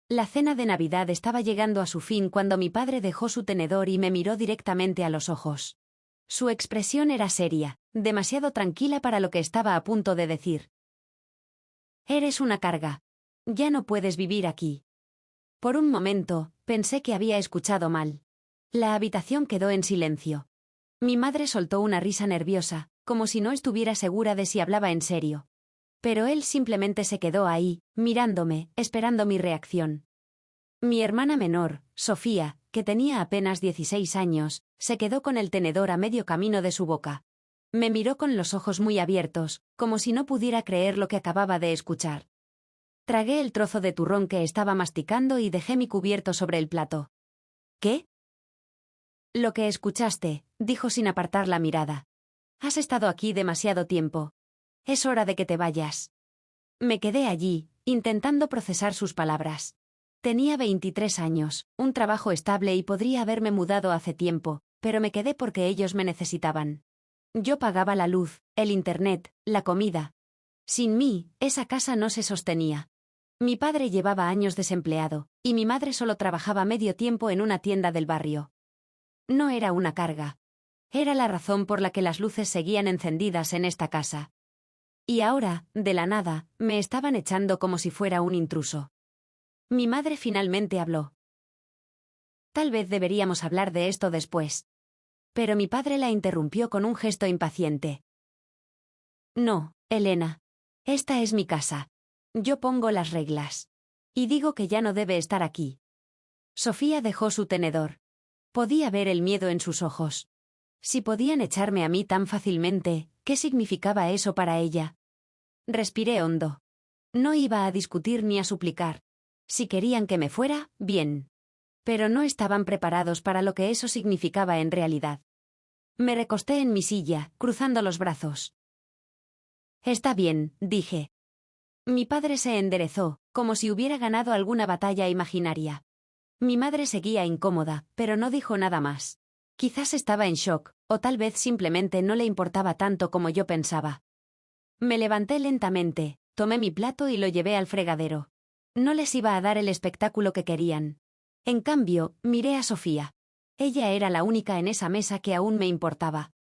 La cena de Navidad estaba llegando a su fin cuando mi padre dejó su tenedor y me miró directamente a los ojos. Su expresión era seria, demasiado tranquila para lo que estaba a punto de decir. Eres una carga. Ya no puedes vivir aquí. Por un momento, pensé que había escuchado mal. La habitación quedó en silencio. Mi madre soltó una risa nerviosa, como si no estuviera segura de si hablaba en serio. Pero él simplemente se quedó ahí, mirándome, esperando mi reacción. Mi hermana menor, Sofía, que tenía apenas 16 años, se quedó con el tenedor a medio camino de su boca. Me miró con los ojos muy abiertos, como si no pudiera creer lo que acababa de escuchar. Tragué el trozo de turrón que estaba masticando y dejé mi cubierto sobre el plato. ¿Qué? Lo que escuchaste, dijo sin apartar la mirada. Has estado aquí demasiado tiempo. Es hora de que te vayas. Me quedé allí, intentando procesar sus palabras. Tenía 23 años, un trabajo estable y podría haberme mudado hace tiempo, pero me quedé porque ellos me necesitaban. Yo pagaba la luz, el internet, la comida. Sin mí, esa casa no se sostenía. Mi padre llevaba años desempleado, y mi madre solo trabajaba medio tiempo en una tienda del barrio. No era una carga. Era la razón por la que las luces seguían encendidas en esta casa. Y ahora, de la nada, me estaban echando como si fuera un intruso. Mi madre finalmente habló. Tal vez deberíamos hablar de esto después. Pero mi padre la interrumpió con un gesto impaciente. No, Elena. Esta es mi casa. Yo pongo las reglas. Y digo que ya no debe estar aquí. Sofía dejó su tenedor. Podía ver el miedo en sus ojos. Si podían echarme a mí tan fácilmente, ¿qué significaba eso para ella? Respiré hondo. No iba a discutir ni a suplicar. Si querían que me fuera, bien. Pero no estaban preparados para lo que eso significaba en realidad. Me recosté en mi silla, cruzando los brazos. Está bien, dije. Mi padre se enderezó, como si hubiera ganado alguna batalla imaginaria. Mi madre seguía incómoda, pero no dijo nada más. Quizás estaba en shock, o tal vez simplemente no le importaba tanto como yo pensaba. Me levanté lentamente, tomé mi plato y lo llevé al fregadero. No les iba a dar el espectáculo que querían. En cambio, miré a Sofía. Ella era la única en esa mesa que aún me importaba.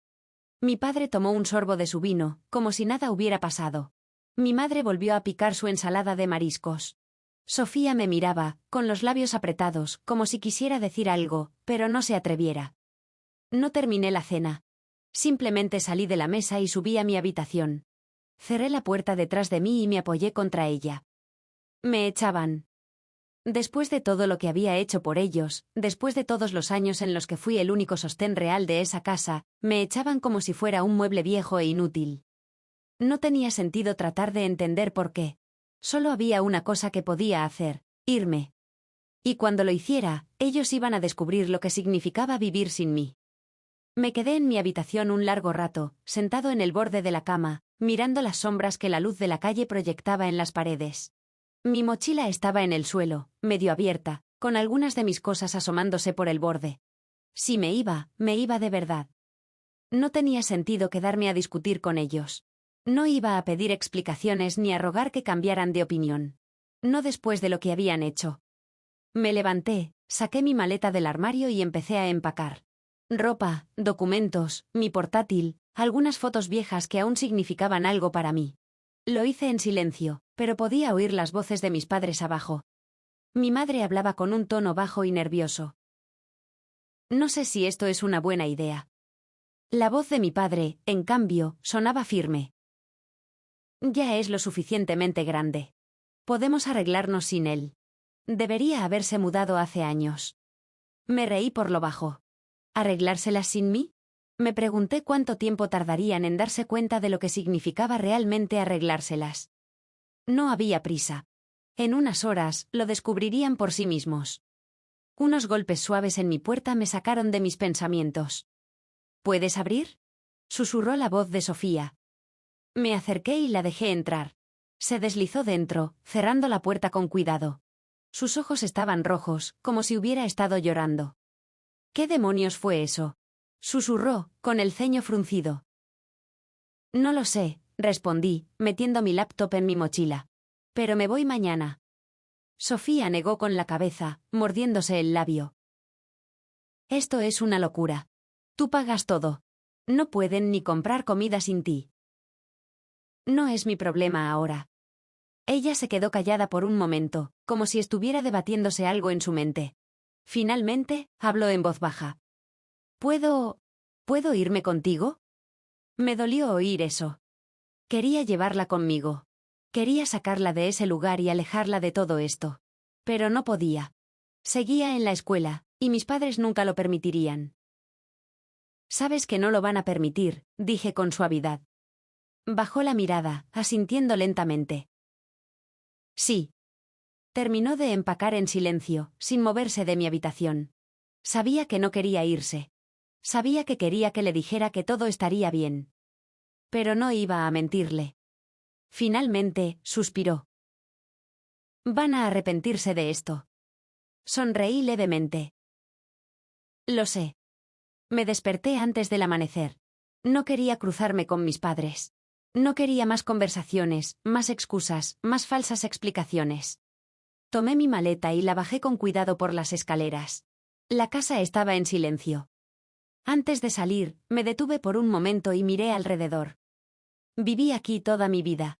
Mi padre tomó un sorbo de su vino, como si nada hubiera pasado. Mi madre volvió a picar su ensalada de mariscos. Sofía me miraba, con los labios apretados, como si quisiera decir algo, pero no se atreviera. No terminé la cena. Simplemente salí de la mesa y subí a mi habitación. Cerré la puerta detrás de mí y me apoyé contra ella. Me echaban. Después de todo lo que había hecho por ellos, después de todos los años en los que fui el único sostén real de esa casa, me echaban como si fuera un mueble viejo e inútil. No tenía sentido tratar de entender por qué. Solo había una cosa que podía hacer: irme. Y cuando lo hiciera, ellos iban a descubrir lo que significaba vivir sin mí. Me quedé en mi habitación un largo rato, sentado en el borde de la cama, mirando las sombras que la luz de la calle proyectaba en las paredes. Mi mochila estaba en el suelo, medio abierta, con algunas de mis cosas asomándose por el borde. Si me iba de verdad. No tenía sentido quedarme a discutir con ellos. No iba a pedir explicaciones ni a rogar que cambiaran de opinión. No después de lo que habían hecho. Me levanté, saqué mi maleta del armario y empecé a empacar. Ropa, documentos, mi portátil, algunas fotos viejas que aún significaban algo para mí. Lo hice en silencio, pero podía oír las voces de mis padres abajo. Mi madre hablaba con un tono bajo y nervioso. No sé si esto es una buena idea. La voz de mi padre, en cambio, sonaba firme. Ya es lo suficientemente grande. Podemos arreglarnos sin él. Debería haberse mudado hace años. Me reí por lo bajo. ¿Arreglárselas sin mí? Me pregunté cuánto tiempo tardarían en darse cuenta de lo que significaba realmente arreglárselas. No había prisa. En unas horas, lo descubrirían por sí mismos. Unos golpes suaves en mi puerta me sacaron de mis pensamientos. ¿Puedes abrir?, susurró la voz de Sofía. Me acerqué y la dejé entrar. Se deslizó dentro, cerrando la puerta con cuidado. Sus ojos estaban rojos, como si hubiera estado llorando. ¿Qué demonios fue eso?, susurró, con el ceño fruncido. No lo sé, respondí, metiendo mi laptop en mi mochila. Pero me voy mañana. Sofía negó con la cabeza, mordiéndose el labio. Esto es una locura. Tú pagas todo. No pueden ni comprar comida sin ti. No es mi problema ahora. Ella se quedó callada por un momento, como si estuviera debatiéndose algo en su mente. Finalmente, habló en voz baja. ¿Puedo irme contigo? Me dolió oír eso. Quería llevarla conmigo. Quería sacarla de ese lugar y alejarla de todo esto. Pero no podía. Seguía en la escuela, y mis padres nunca lo permitirían. Sabes que no lo van a permitir, dije con suavidad. Bajó la mirada, asintiendo lentamente. Sí. Terminó de empacar en silencio, sin moverse de mi habitación. Sabía que no quería irse. Sabía que quería que le dijera que todo estaría bien. Pero no iba a mentirle. Finalmente, suspiró. Van a arrepentirse de esto. Sonreí levemente. Lo sé. Me desperté antes del amanecer. No quería cruzarme con mis padres. No quería más conversaciones, más excusas, más falsas explicaciones. Tomé mi maleta y la bajé con cuidado por las escaleras. La casa estaba en silencio. Antes de salir, me detuve por un momento y miré alrededor. Viví aquí toda mi vida.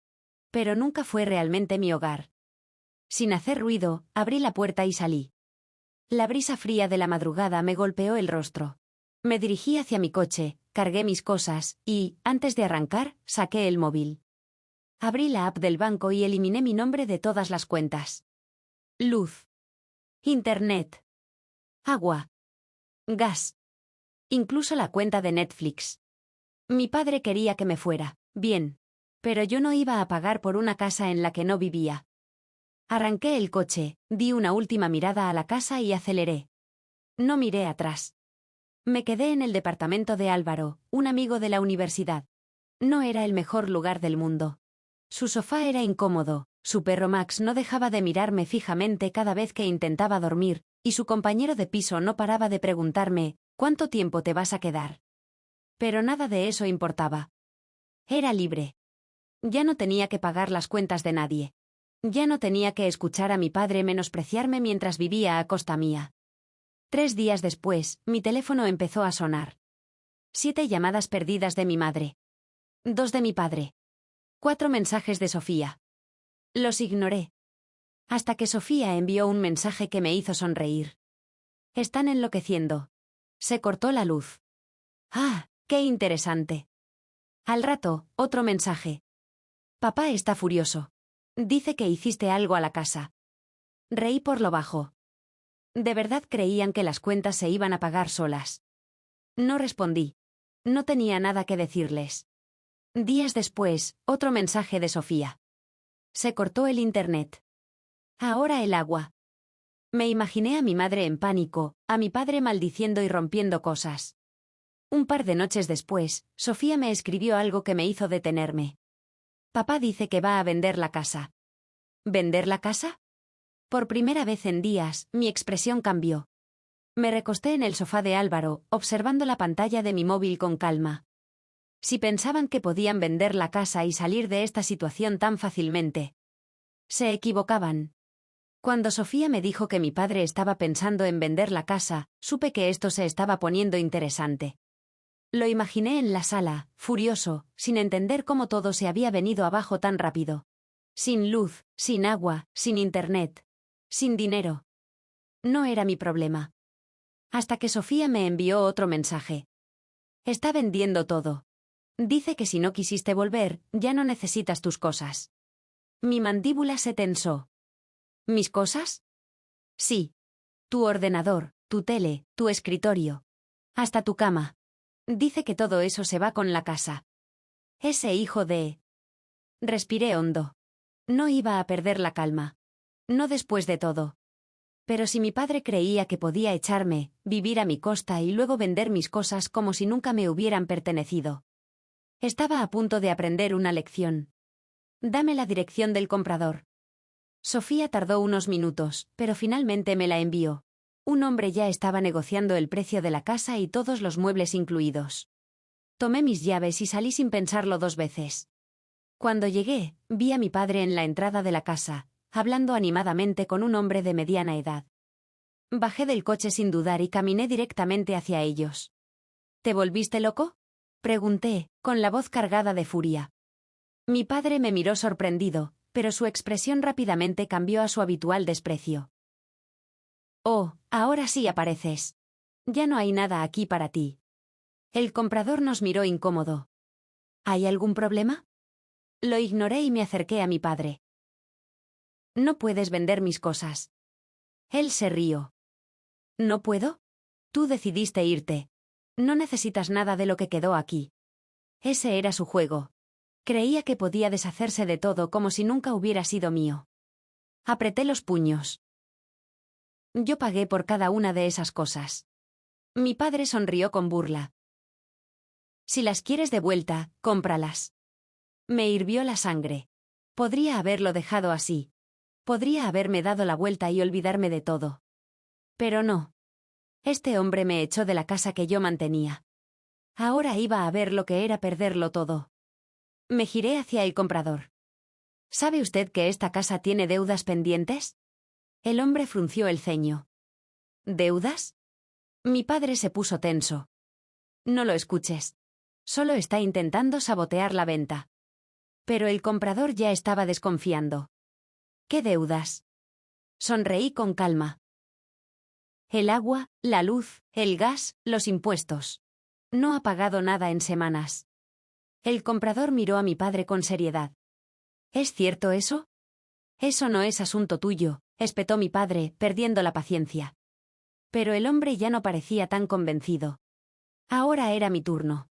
Pero nunca fue realmente mi hogar. Sin hacer ruido, abrí la puerta y salí. La brisa fría de la madrugada me golpeó el rostro. Me dirigí hacia mi coche, cargué mis cosas y, antes de arrancar, saqué el móvil. Abrí la app del banco y eliminé mi nombre de todas las cuentas. Luz. Internet. Agua. Gas. Incluso la cuenta de Netflix. Mi padre quería que me fuera, bien. Pero yo no iba a pagar por una casa en la que no vivía. Arranqué el coche, di una última mirada a la casa y aceleré. No miré atrás. Me quedé en el departamento de Álvaro, un amigo de la universidad. No era el mejor lugar del mundo. Su sofá era incómodo, su perro Max no dejaba de mirarme fijamente cada vez que intentaba dormir, y su compañero de piso no paraba de preguntarme, ¿cuánto tiempo te vas a quedar? Pero nada de eso importaba. Era libre. Ya no tenía que pagar las cuentas de nadie. Ya no tenía que escuchar a mi padre menospreciarme mientras vivía a costa mía. 3 días después, mi teléfono empezó a sonar. 7 llamadas perdidas de mi madre. 2 de mi padre. 4 mensajes de Sofía. Los ignoré. Hasta que Sofía envió un mensaje que me hizo sonreír. Están enloqueciendo. Se cortó la luz. ¡Ah, qué interesante! Al rato, otro mensaje. Papá está furioso. Dice que hiciste algo a la casa. Reí por lo bajo. ¿De verdad creían que las cuentas se iban a pagar solas? No respondí. No tenía nada que decirles. Días después, otro mensaje de Sofía. Se cortó el internet. Ahora el agua. Me imaginé a mi madre en pánico, a mi padre maldiciendo y rompiendo cosas. Un par de noches después, Sofía me escribió algo que me hizo detenerme. Papá dice que va a vender la casa. ¿Vender la casa? Por primera vez en días, mi expresión cambió. Me recosté en el sofá de Álvaro, observando la pantalla de mi móvil con calma. Si pensaban que podían vender la casa y salir de esta situación tan fácilmente. Se equivocaban. Cuando Sofía me dijo que mi padre estaba pensando en vender la casa, supe que esto se estaba poniendo interesante. Lo imaginé en la sala, furioso, sin entender cómo todo se había venido abajo tan rápido. Sin luz, sin agua, sin internet. Sin dinero. No era mi problema. Hasta que Sofía me envió otro mensaje. Está vendiendo todo. Dice que si no quisiste volver, ya no necesitas tus cosas. Mi mandíbula se tensó. ¿Mis cosas? Sí. Tu ordenador, tu tele, tu escritorio. Hasta tu cama. Dice que todo eso se va con la casa. Ese hijo de... Respiré hondo. No iba a perder la calma. No después de todo. Pero si mi padre creía que podía echarme, vivir a mi costa y luego vender mis cosas como si nunca me hubieran pertenecido. Estaba a punto de aprender una lección. Dame la dirección del comprador. Sofía tardó unos minutos, pero finalmente me la envió. Un hombre ya estaba negociando el precio de la casa y todos los muebles incluidos. Tomé mis llaves y salí sin pensarlo 2 veces. Cuando llegué, vi a mi padre en la entrada de la casa, hablando animadamente con un hombre de mediana edad. Bajé del coche sin dudar y caminé directamente hacia ellos. ¿Te volviste loco?, pregunté, con la voz cargada de furia. Mi padre me miró sorprendido, pero su expresión rápidamente cambió a su habitual desprecio. «Oh, ahora sí apareces. Ya no hay nada aquí para ti». El comprador nos miró incómodo. ¿Hay algún problema? Lo ignoré y me acerqué a mi padre. «No puedes vender mis cosas». Él se rió. «¿No puedo? Tú decidiste irte. No necesitas nada de lo que quedó aquí». Ese era su juego. Creía que podía deshacerse de todo como si nunca hubiera sido mío. Apreté los puños. Yo pagué por cada una de esas cosas. Mi padre sonrió con burla. Si las quieres de vuelta, cómpralas. Me hirvió la sangre. Podría haberlo dejado así. Podría haberme dado la vuelta y olvidarme de todo. Pero no. Este hombre me echó de la casa que yo mantenía. Ahora iba a ver lo que era perderlo todo. Me giré hacia el comprador. ¿Sabe usted que esta casa tiene deudas pendientes? El hombre frunció el ceño. ¿Deudas? Mi padre se puso tenso. No lo escuches. Solo está intentando sabotear la venta. Pero el comprador ya estaba desconfiando. ¿Qué deudas? Sonreí con calma. El agua, la luz, el gas, los impuestos. No ha pagado nada en semanas. El comprador miró a mi padre con seriedad. ¿Es cierto eso? Eso no es asunto tuyo, espetó mi padre, perdiendo la paciencia. Pero el hombre ya no parecía tan convencido. Ahora era mi turno.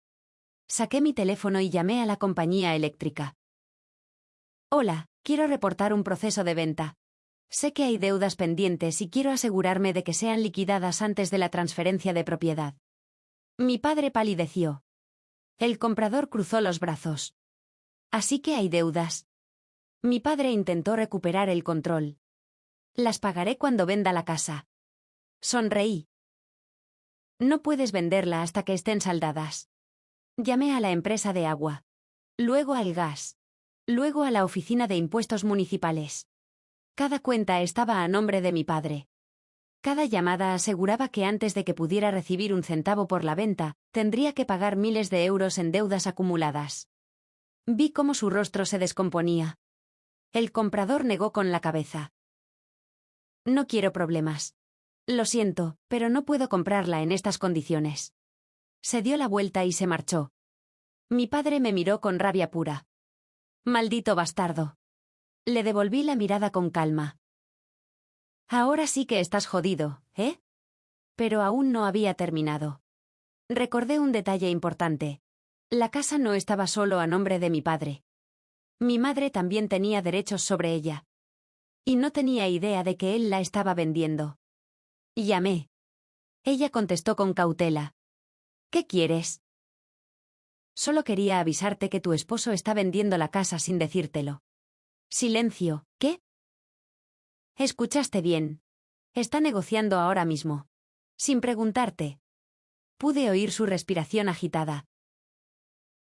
Saqué mi teléfono y llamé a la compañía eléctrica. Hola, quiero reportar un proceso de venta. Sé que hay deudas pendientes y quiero asegurarme de que sean liquidadas antes de la transferencia de propiedad. Mi padre palideció. El comprador cruzó los brazos. Así que hay deudas. Mi padre intentó recuperar el control. Las pagaré cuando venda la casa. Sonreí. No puedes venderla hasta que estén saldadas. Llamé a la empresa de agua. Luego al gas. Luego a la oficina de impuestos municipales. Cada cuenta estaba a nombre de mi padre. Cada llamada aseguraba que antes de que pudiera recibir un centavo por la venta, tendría que pagar miles de euros en deudas acumuladas. Vi cómo su rostro se descomponía. El comprador negó con la cabeza. No quiero problemas. Lo siento, pero no puedo comprarla en estas condiciones. Se dio la vuelta y se marchó. Mi padre me miró con rabia pura. Maldito bastardo. Le devolví la mirada con calma. Ahora sí que estás jodido, ¿eh? Pero aún no había terminado. Recordé un detalle importante. La casa no estaba solo a nombre de mi padre. Mi madre también tenía derechos sobre ella. Y no tenía idea de que él la estaba vendiendo. Llamé. Ella contestó con cautela. ¿Qué quieres? Solo quería avisarte que tu esposo está vendiendo la casa sin decírtelo. Silencio. ¿Qué? Escuchaste bien. Está negociando ahora mismo. Sin preguntarte. Pude oír su respiración agitada.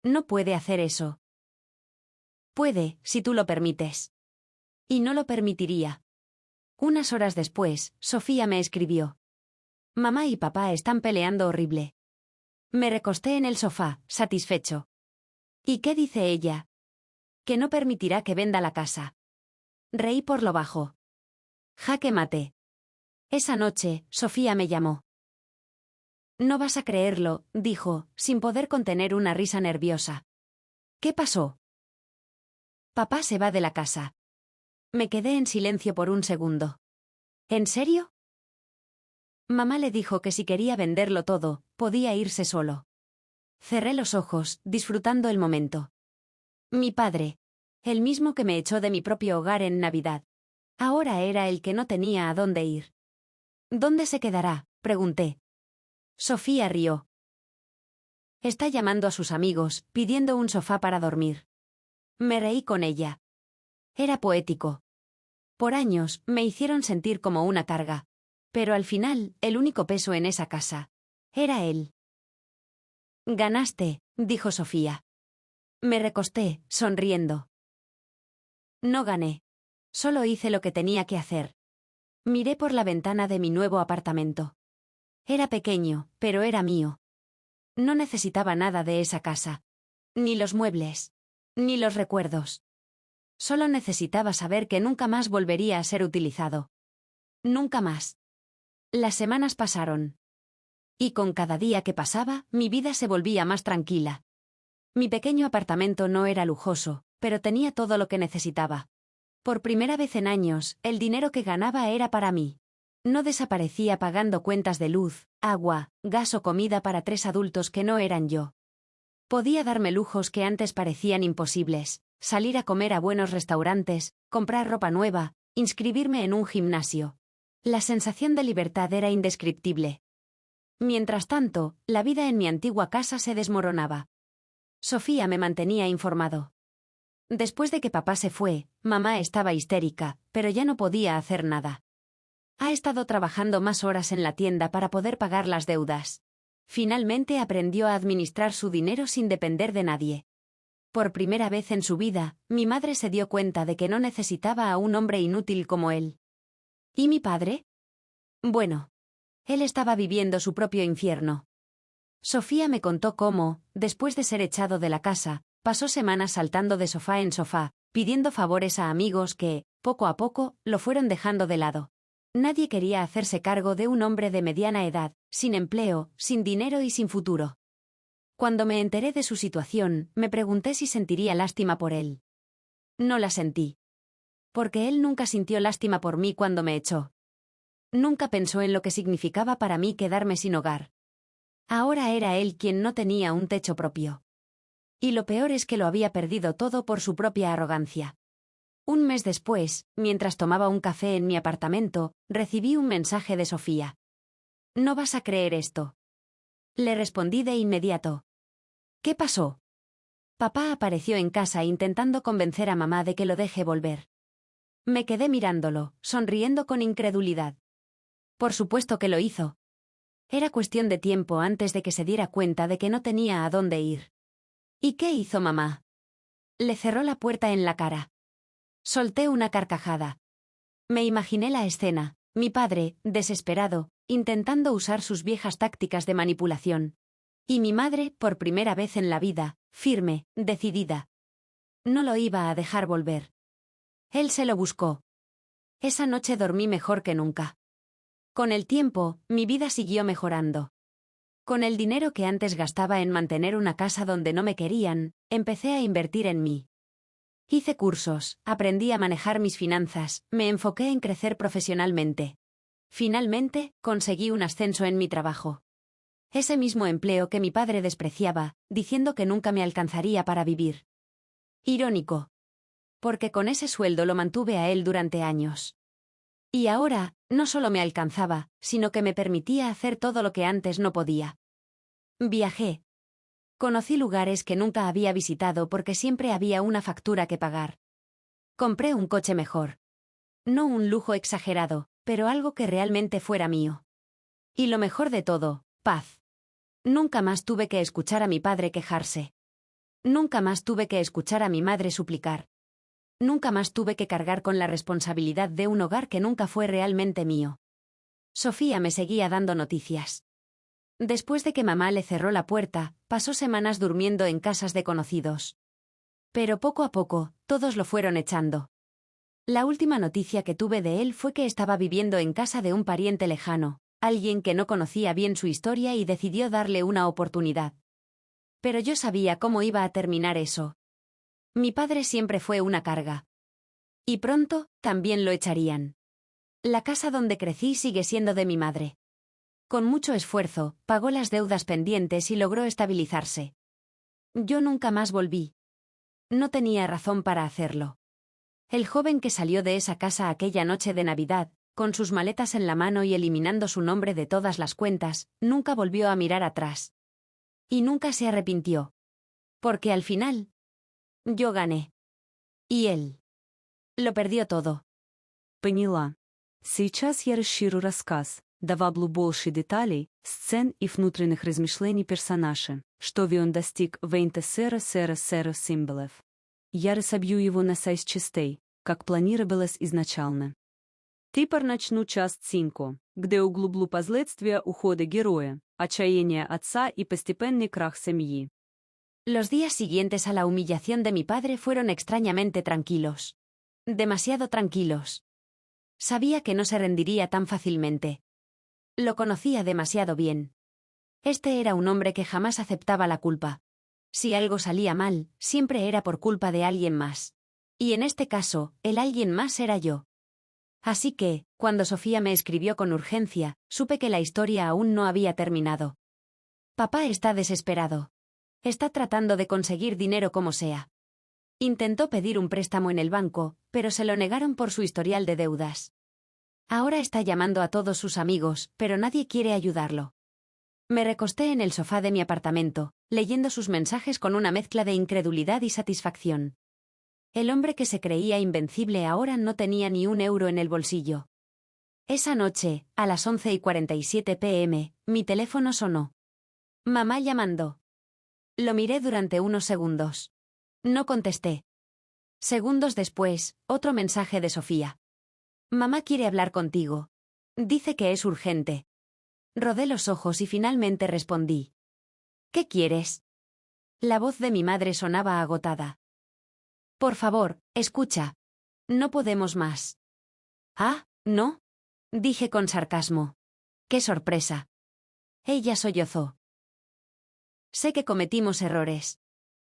No puede hacer eso. Puede, si tú lo permites. Y no lo permitiría. Unas horas después, Sofía me escribió. Mamá y papá están peleando horrible. Me recosté en el sofá, satisfecho. ¿Y qué dice ella? Que no permitirá que venda la casa. Reí por lo bajo. Jaque mate. Esa noche, Sofía me llamó. No vas a creerlo, dijo, sin poder contener una risa nerviosa. ¿Qué pasó? Papá se va de la casa. Me quedé en silencio por un segundo. ¿En serio? Mamá le dijo que si quería venderlo todo, podía irse solo. Cerré los ojos, disfrutando el momento. Mi padre, el mismo que me echó de mi propio hogar en Navidad. Ahora era el que no tenía a dónde ir. ¿Dónde se quedará?, pregunté. Sofía rió. Está llamando a sus amigos, pidiendo un sofá para dormir. Me reí con ella. Era poético. Por años, me hicieron sentir como una carga. Pero al final, el único peso en esa casa era él. Ganaste, dijo Sofía. Me recosté, sonriendo. No gané. Solo hice lo que tenía que hacer. Miré por la ventana de mi nuevo apartamento. Era pequeño, pero era mío. No necesitaba nada de esa casa. Ni los muebles. Ni los recuerdos. Solo necesitaba saber que nunca más volvería a ser utilizado. Nunca más. Las semanas pasaron. Y con cada día que pasaba, mi vida se volvía más tranquila. Mi pequeño apartamento no era lujoso, pero tenía todo lo que necesitaba. Por primera vez en años, el dinero que ganaba era para mí. No desaparecía pagando cuentas de luz, agua, gas o comida para 3 adultos que no eran yo. Podía darme lujos que antes parecían imposibles, salir a comer a buenos restaurantes, comprar ropa nueva, inscribirme en un gimnasio. La sensación de libertad era indescriptible. Mientras tanto, la vida en mi antigua casa se desmoronaba. Sofía me mantenía informado. Después de que papá se fue, mamá estaba histérica, pero ya no podía hacer nada. Ha estado trabajando más horas en la tienda para poder pagar las deudas. Finalmente aprendió a administrar su dinero sin depender de nadie. Por primera vez en su vida, mi madre se dio cuenta de que no necesitaba a un hombre inútil como él. ¿Y mi padre? Bueno, él estaba viviendo su propio infierno. Sofía me contó cómo, después de ser echado de la casa, pasó semanas saltando de sofá en sofá, pidiendo favores a amigos que, poco a poco, lo fueron dejando de lado. Nadie quería hacerse cargo de un hombre de mediana edad, sin empleo, sin dinero y sin futuro. Cuando me enteré de su situación, me pregunté si sentiría lástima por él. No la sentí. Porque él nunca sintió lástima por mí cuando me echó. Nunca pensó en lo que significaba para mí quedarme sin hogar. Ahora era él quien no tenía un techo propio. Y lo peor es que lo había perdido todo por su propia arrogancia. Un mes después, mientras tomaba un café en mi apartamento, recibí un mensaje de Sofía. «No vas a creer esto». Le respondí de inmediato. «¿Qué pasó?» Papá apareció en casa intentando convencer a mamá de que lo deje volver. Me quedé mirándolo, sonriendo con incredulidad. Por supuesto que lo hizo. Era cuestión de tiempo antes de que se diera cuenta de que no tenía a dónde ir. ¿Y qué hizo mamá? Le cerró la puerta en la cara. Solté una carcajada. Me imaginé la escena, mi padre, desesperado, intentando usar sus viejas tácticas de manipulación. Y mi madre, por primera vez en la vida, firme, decidida. No lo iba a dejar volver. Él se lo buscó. Esa noche dormí mejor que nunca. Con el tiempo, mi vida siguió mejorando. Con el dinero que antes gastaba en mantener una casa donde no me querían, empecé a invertir en mí. Hice cursos, aprendí a manejar mis finanzas, me enfoqué en crecer profesionalmente. Finalmente, conseguí un ascenso en mi trabajo. Ese mismo empleo que mi padre despreciaba, diciendo que nunca me alcanzaría para vivir. Irónico. Porque con ese sueldo lo mantuve a él durante años. Y ahora, no solo me alcanzaba, sino que me permitía hacer todo lo que antes no podía. Viajé. Conocí lugares que nunca había visitado porque siempre había una factura que pagar. Compré un coche mejor. No un lujo exagerado, pero algo que realmente fuera mío. Y lo mejor de todo, paz. Nunca más tuve que escuchar a mi padre quejarse. Nunca más tuve que escuchar a mi madre suplicar. Nunca más tuve que cargar con la responsabilidad de un hogar que nunca fue realmente mío. Sofía me seguía dando noticias. Después de que mamá le cerró la puerta, pasó semanas durmiendo en casas de conocidos. Pero poco a poco, todos lo fueron echando. La última noticia que tuve de él fue que estaba viviendo en casa de un pariente lejano, alguien que no conocía bien su historia y decidió darle una oportunidad. Pero yo sabía cómo iba a terminar eso. Mi padre siempre fue una carga. Y pronto, también lo echarían. La casa donde crecí sigue siendo de mi madre. Con mucho esfuerzo, pagó las deudas pendientes y logró estabilizarse. Yo nunca más volví. No tenía razón para hacerlo. El joven que salió de esa casa aquella noche de Navidad, con sus maletas en la mano y eliminando su nombre de todas las cuentas, nunca volvió a mirar atrás. Y nunca se arrepintió. Porque al final, yo gané. Y él. Lo perdió todo. Поняла. Сейчас я расширю рассказ, добавлю больше деталей, сцен и внутренних размышлений персонажа, чтобы он достиг 20 символов. Я разобью его на 6 частей, как планировалось изначально. Теперь начну часть 5, где углублю последствия ухода героя, отчаяние отца и постепенный крах семьи. Los días siguientes a la humillación de mi padre fueron extrañamente tranquilos. Demasiado tranquilos. Sabía que no se rendiría tan fácilmente. Lo conocía demasiado bien. Este era un hombre que jamás aceptaba la culpa. Si algo salía mal, siempre era por culpa de alguien más. Y en este caso, el alguien más era yo. Así que, cuando Sofía me escribió con urgencia, supe que la historia aún no había terminado. Papá está desesperado. Está tratando de conseguir dinero como sea. Intentó pedir un préstamo en el banco, pero se lo negaron por su historial de deudas. Ahora está llamando a todos sus amigos, pero nadie quiere ayudarlo. Me recosté en el sofá de mi apartamento, leyendo sus mensajes con una mezcla de incredulidad y satisfacción. El hombre que se creía invencible ahora no tenía ni un euro en el bolsillo. Esa noche, a las 11:47 p.m., mi teléfono sonó. Mamá llamando. Lo miré durante unos segundos. No contesté. Segundos después, otro mensaje de Sofía. Mamá quiere hablar contigo. Dice que es urgente. Rodé los ojos y finalmente respondí. ¿Qué quieres? La voz de mi madre sonaba agotada. Por favor, escucha. No podemos más. Ah, ¿no? Dije con sarcasmo. ¡Qué sorpresa! Ella sollozó. Sé que cometimos errores.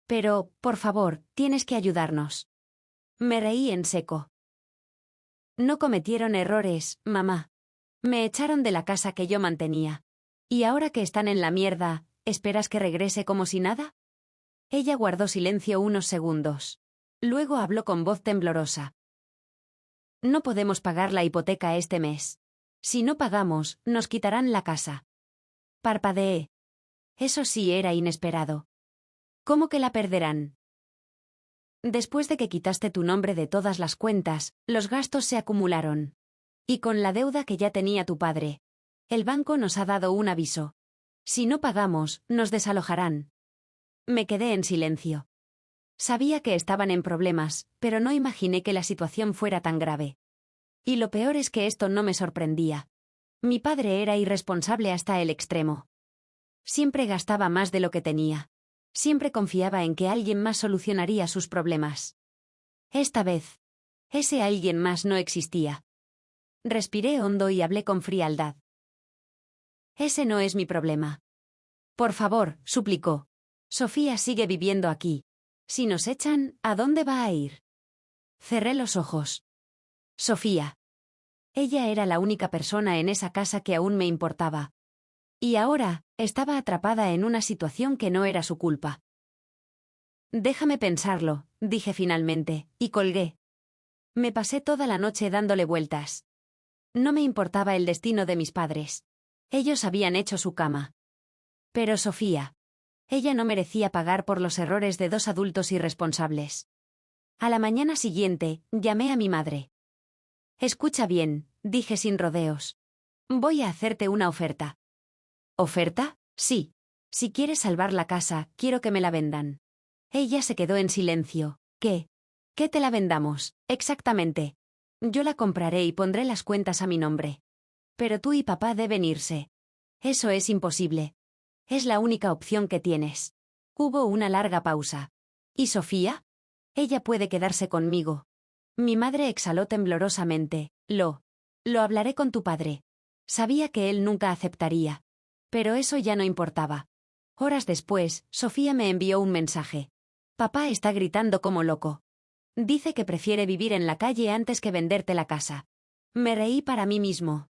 Pero, por favor, tienes que ayudarnos. Me reí en seco. No cometieron errores, mamá. Me echaron de la casa que yo mantenía. Y ahora que están en la mierda, ¿esperas que regrese como si nada? Ella guardó silencio unos segundos. Luego habló con voz temblorosa. No podemos pagar la hipoteca este mes. Si no pagamos, nos quitarán la casa. Parpadeé. Eso sí era inesperado. ¿Cómo que la perderán? Después de que quitaste tu nombre de todas las cuentas, los gastos se acumularon. Y con la deuda que ya tenía tu padre. El banco nos ha dado un aviso. Si no pagamos, nos desalojarán. Me quedé en silencio. Sabía que estaban en problemas, pero no imaginé que la situación fuera tan grave. Y lo peor es que esto no me sorprendía. Mi padre era irresponsable hasta el extremo. Siempre gastaba más de lo que tenía. Siempre confiaba en que alguien más solucionaría sus problemas. Esta vez, ese alguien más no existía. Respiré hondo y hablé con frialdad. Ese no es mi problema. Por favor, suplicó. Sofía sigue viviendo aquí. Si nos echan, ¿a dónde va a ir? Cerré los ojos. Sofía. Ella era la única persona en esa casa que aún me importaba. Y ahora, estaba atrapada en una situación que no era su culpa. Déjame pensarlo, dije finalmente, y colgué. Me pasé toda la noche dándole vueltas. No me importaba el destino de mis padres. Ellos habían hecho su cama. Pero Sofía. Ella no merecía pagar por los errores de dos adultos irresponsables. A la mañana siguiente, llamé a mi madre. Escucha bien, dije sin rodeos. Voy a hacerte una oferta. ¿Oferta? Sí. Si quieres salvar la casa, quiero que me la vendan. Ella se quedó en silencio. ¿Qué? ¿Qué te la vendamos? Exactamente. Yo la compraré y pondré las cuentas a mi nombre. Pero tú y papá deben irse. Eso es imposible. Es la única opción que tienes. Hubo una larga pausa. ¿Y Sofía? Ella puede quedarse conmigo. Mi madre exhaló temblorosamente. Lo hablaré con tu padre. Sabía que él nunca aceptaría. Pero eso ya no importaba. Horas después, Sofía me envió un mensaje. Papá está gritando como loco. Dice que prefiere vivir en la calle antes que venderte la casa. Me reí para mí mismo.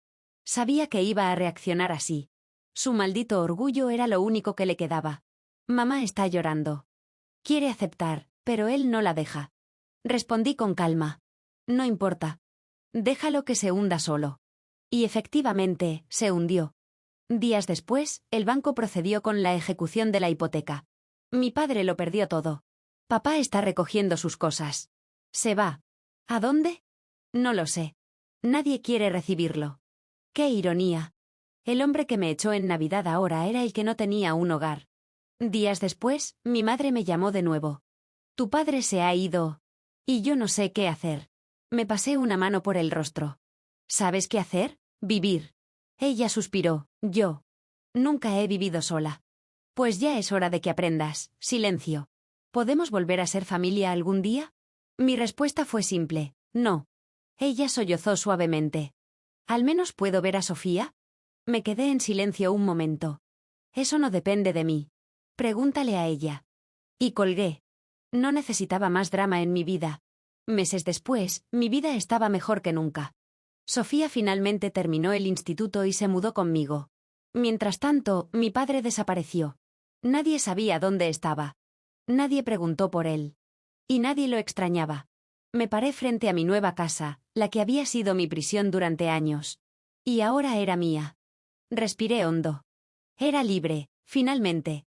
Sabía que iba a reaccionar así. Su maldito orgullo era lo único que le quedaba. Mamá está llorando. Quiere aceptar, pero él no la deja. Respondí con calma. No importa. Déjalo que se hunda solo. Y efectivamente, se hundió. Días después, el banco procedió con la ejecución de la hipoteca. Mi padre lo perdió todo. Papá está recogiendo sus cosas. Se va. ¿A dónde? No lo sé. Nadie quiere recibirlo. ¡Qué ironía! El hombre que me echó en Navidad ahora era el que no tenía un hogar. Días después, mi madre me llamó de nuevo. Tu padre se ha ido. Y yo no sé qué hacer. Me pasé una mano por el rostro. ¿Sabes qué hacer? Vivir. Ella suspiró. Yo. Nunca he vivido sola. Pues ya es hora de que aprendas. Silencio. ¿Podemos volver a ser familia algún día? Mi respuesta fue simple. No. Ella sollozó suavemente. ¿Al menos puedo ver a Sofía? Me quedé en silencio un momento. Eso no depende de mí. Pregúntale a ella. Y colgué. No necesitaba más drama en mi vida. Meses después, mi vida estaba mejor que nunca. Sofía finalmente terminó el instituto y se mudó conmigo. Mientras tanto, mi padre desapareció. Nadie sabía dónde estaba. Nadie preguntó por él. Y nadie lo extrañaba. Me paré frente a mi nueva casa, la que había sido mi prisión durante años. Y ahora era mía. Respiré hondo. Era libre, finalmente.